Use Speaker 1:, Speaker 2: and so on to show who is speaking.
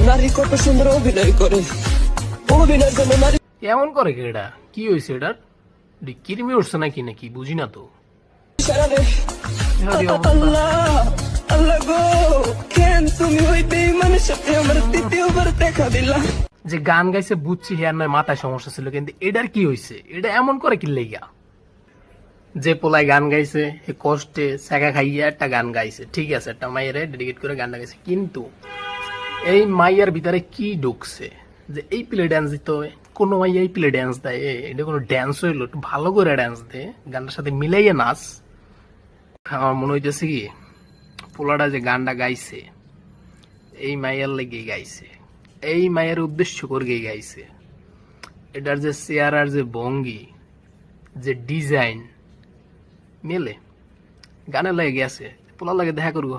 Speaker 1: নারী কত সুন্দর অভিনয় করে, অভিনয়ের জন্য নারী
Speaker 2: এমন করে কি এটা? কি হয়েছে এটার? কিরমি উঠছে নাকি নাকি বুঝি না তো।
Speaker 1: সারারে।
Speaker 2: এটারই অবস্থা।
Speaker 1: আল্লাহ আল্লাহ গো, কেন তুমি ওই বেঈমানের সাথে আমার দ্বিতীয়বার দেখা দিলা?
Speaker 2: যে গান গাইছে বুঝছি হেয়ার নয় মাথায় সমস্যা ছিল, কিন্তু এটার কি হয়েছে? এটা এমন করে কি লেগা? যে পোলায় গান গাইছে হে কষ্টে সেকা খাইয়া একটা গান গাইছে, ঠিক আছে, একটা মাইয়ের ডেডিকেট করে গানটা গাইছে, কিন্তু এই মাইয়ার ভিতরে কি ঢুকছে যে এই প্লে ড্যান্স দিতে হবে? কোনো মাইয়া এই প্লে ড্যান্স দেয়? এটা কোনো ড্যান্স হইলো? একটু ভালো করে ড্যান্স দে, গানটার সাথে মিলাইয়া নাচ। আমার মনে হইতেছে কি পোলাটা যে গানটা গাইছে এই মাইয়ার লেগে গাইছে, এই মায়ের উদ্দেশ্য করে গাইছে। এটার যে চেয়ার যে ভঙ্গি, যে ডিজাইন মেলে গানের লাগে গেছে, পোলার লাগে দেখা করবো।